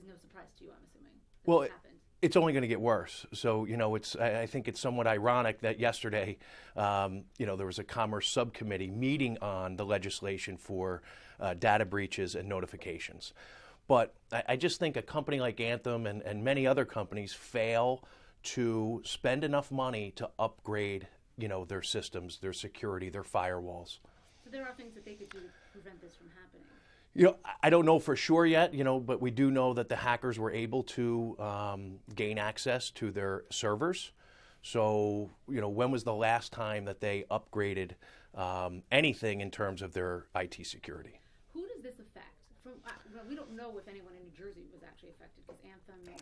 no surprise to you, I'm assuming, that Well, this happened. it's only going to get worse. So, I think it's somewhat ironic that yesterday, there was a Commerce subcommittee meeting on the legislation for data breaches and notifications. But I just think a company like Anthem and many other companies fail to spend enough money to upgrade, their systems, their security, their firewalls. So there are things that they could do to prevent this from happening. I don't know for sure yet, but we do know that the hackers were able to gain access to their servers. So, when was the last time that they upgraded anything in terms of their IT security? Who does this affect? We don't know if anyone in New Jersey was actually affected because Anthem,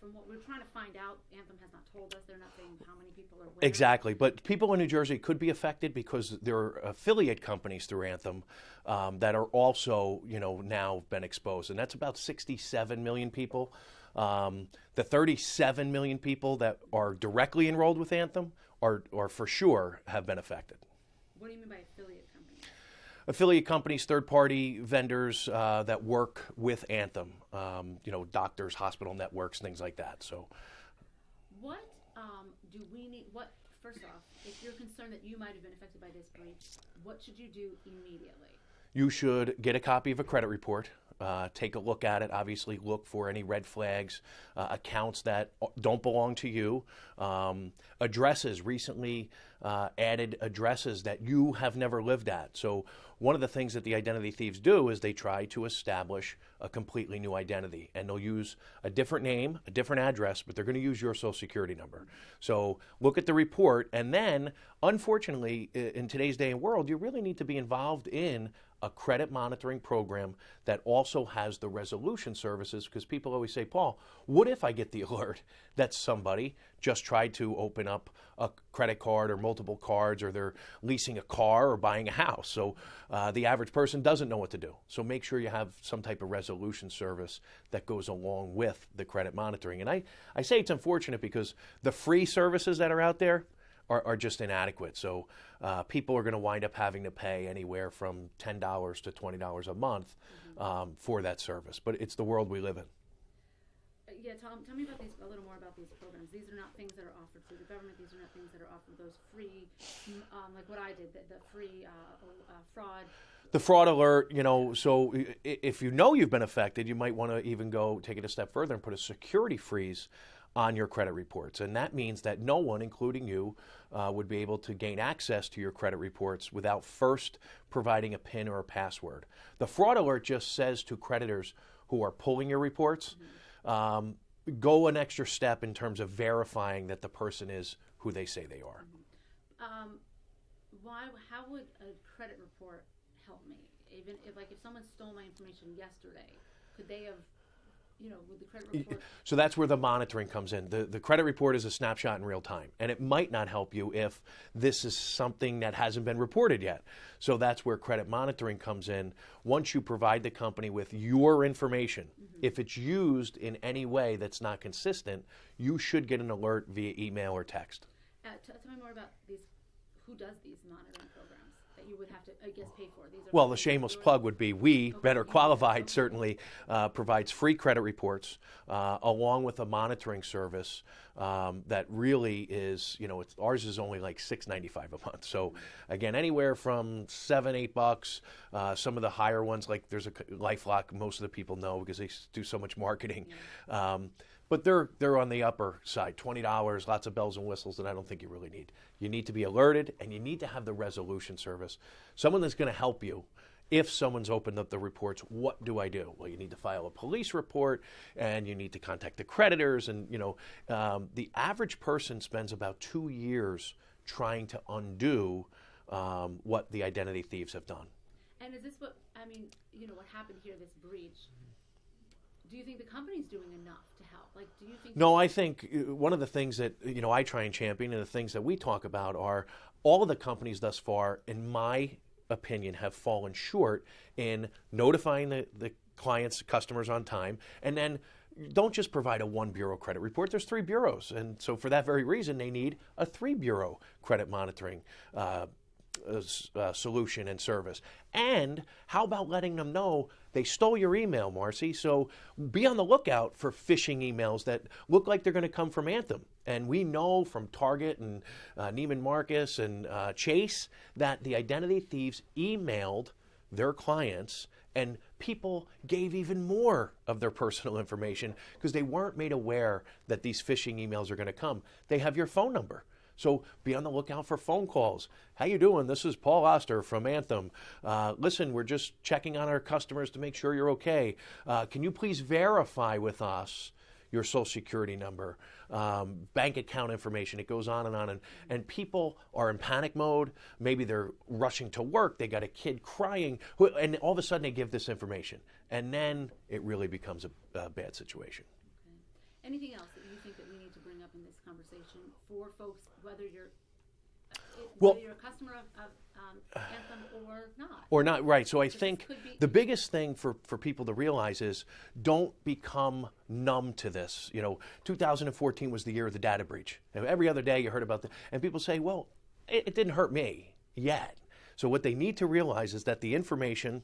from what we're trying to find out, Anthem has not told us. They're not saying how many people are where. Exactly. But people in New Jersey could be affected because there are affiliate companies through Anthem that are also, now been exposed. And that's about 67 million people. The 37 million people that are directly enrolled with Anthem are for sure have been affected. What do you mean by affiliate companies? Affiliate companies, third-party vendors that work with Anthem, doctors, hospital networks, things like that. So, what do we need? First off, if you're concerned that you might have been affected by this breach, what should you do immediately? You should get a copy of a credit report. Take a look at it. Obviously, look for any red flags, accounts that don't belong to you, addresses, recently added addresses that you have never lived at. So one of the things that the identity thieves do is they try to establish a completely new identity, and they'll use a different name, a different address, but they're going to use your social security number. So look at the report, and then, unfortunately, in today's day and world, you really need to be involved in a credit monitoring program that also has the resolution services, because people always say, Paul, what if I get the alert that somebody just tried to open up a credit card or multiple cards, or they're leasing a car or buying a house? So the average person doesn't know what to do. So make sure you have some type of resolution service that goes along with the credit monitoring. And I say it's unfortunate because the free services that are out there are just inadequate. So people are going to wind up having to pay anywhere from $10 to $20 a month for that service. But it's the world we live in. Yeah, tell me about a little more about these programs. These are not things that are offered through the government. These are not things that are offered those free, like what I did, the free fraud. The fraud alert, so if you know you've been affected, you might want to even go take it a step further and put a security freeze on your credit reports. And that means that no one, including you, would be able to gain access to your credit reports without first providing a PIN or a password. The fraud alert just says to creditors who are pulling your reports, go an extra step in terms of verifying that the person is who they say they are. How would a credit report help me? Even if someone stole my information yesterday, could they have, with the credit report? So that's where the monitoring comes in. The credit report is a snapshot in real time, and it might not help you if this is something that hasn't been reported yet. So that's where credit monitoring comes in. Once you provide the company with your information, if it's used in any way that's not consistent, you should get an alert via email or text. Tell me more about these. Who does these monitoring programs that you would have to, I guess, pay for? Well, the shameless plug would be we, Better Qualified, certainly provides free credit reports along with a monitoring service that really is, ours is only like $6.95 a month. So again, anywhere from $7, $8. Some of the higher ones, like there's a LifeLock, most of the people know because they do so much marketing. But they're on the upper side, $20, lots of bells and whistles that I don't think you really need. You need to be alerted, and you need to have the resolution service. Someone that's going to help you. If someone's opened up the reports, what do I do? Well, you need to file a police report, and you need to contact the creditors. And, the average person spends about 2 years trying to undo what the identity thieves have done. And is this what happened here, this breach? Do you think the company's doing enough to help? Do you think? No, I think one of the things that I try and champion, and the things that we talk about, are all of the companies thus far, in my opinion, have fallen short in notifying the clients, customers on time, and then don't just provide a one bureau credit report. There's 3 bureaus, and so for that very reason, they need a 3 bureau credit monitoring solution and service. And how about letting them know they stole your email, Marcy? So be on the lookout for phishing emails that look like they're going to come from Anthem. And we know from Target and Neiman Marcus and Chase that the identity thieves emailed their clients, and people gave even more of their personal information because they weren't made aware that these phishing emails are going to come. They have your phone number. So be on the lookout for phone calls. How you doing? This is Paul Oster from Anthem. Listen, we're just checking on our customers to make sure you're okay. Can you please verify with us your social security number, bank account information? It goes on. And people are in panic mode. Maybe they're rushing to work. They got a kid crying. And all of a sudden they give this information. And then it really becomes a bad situation. Okay. Anything else that you think that we need to bring up in this conversation for folks, whether you're a customer of Anthem or not? Or not, right. So I think the biggest thing for people to realize is don't become numb to this. 2014 was the year of the data breach. And every other day you heard about and people say, well, it didn't hurt me yet. So what they need to realize is that the information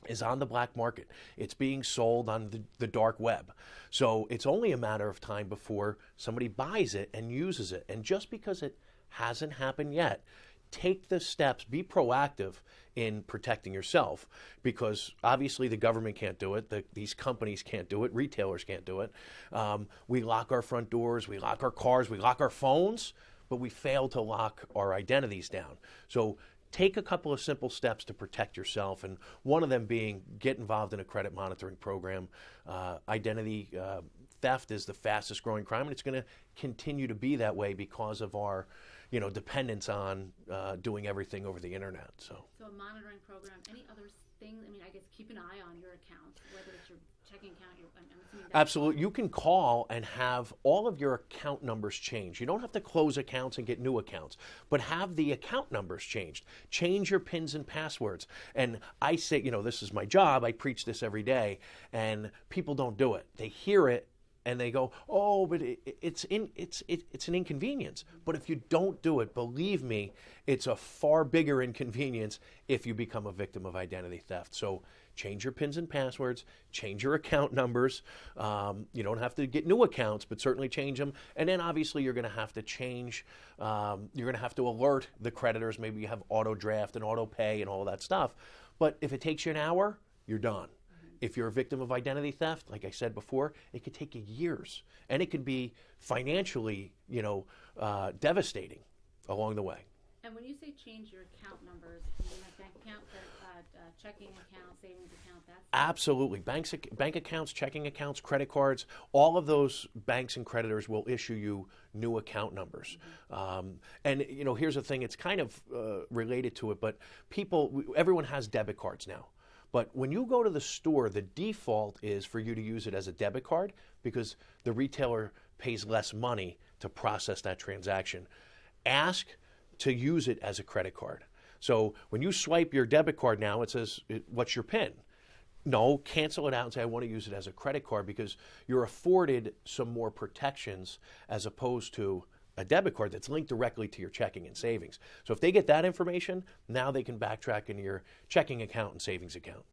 is on the black market. It's being sold on the dark web. So it's only a matter of time before somebody buys it and uses it. And just because it hasn't happened yet, take the steps, be proactive in protecting yourself, because obviously the government can't do it, these companies can't do it, retailers can't do it. We lock our front doors, we lock our cars, we lock our phones, but we fail to lock our identities down. So take a couple of simple steps to protect yourself, and one of them being get involved in a credit monitoring program. Identity theft is the fastest growing crime, and it's going to continue to be that way because of our dependence on doing everything over the internet. So a monitoring program, any other things? I mean, I guess keep an eye on your account, whether it's your checking account. I'm assuming absolutely. You can call and have all of your account numbers changed. You don't have to close accounts and get new accounts, but have the account numbers changed. Change your PINs and passwords. And I say, this is my job. I preach this every day, and people don't do it. They hear it and they go, oh, but it's an inconvenience. But if you don't do it, believe me, it's a far bigger inconvenience if you become a victim of identity theft. So change your PINs and passwords, change your account numbers. You don't have to get new accounts, but certainly change them. And then obviously you're going to have to change, you're going to have to alert the creditors. Maybe you have auto draft and auto pay and all that stuff. But if it takes you an hour, you're done. If you're a victim of identity theft, like I said before, it could take you years, and it could be financially, devastating along the way. And when you say change your account numbers, you mean like bank account, checking account, savings account, that's... Absolutely. Bank accounts, checking accounts, credit cards, all of those banks and creditors will issue you new account numbers. Mm-hmm. And here's the thing, it's kind of related to it, but everyone has debit cards now. But when you go to the store, the default is for you to use it as a debit card because the retailer pays less money to process that transaction. Ask to use it as a credit card. So when you swipe your debit card now, it says, what's your PIN? No, cancel it out and say, I want to use it as a credit card, because you're afforded some more protections as opposed to a debit card that's linked directly to your checking and savings. So if they get that information, now they can backtrack into your checking account and savings account.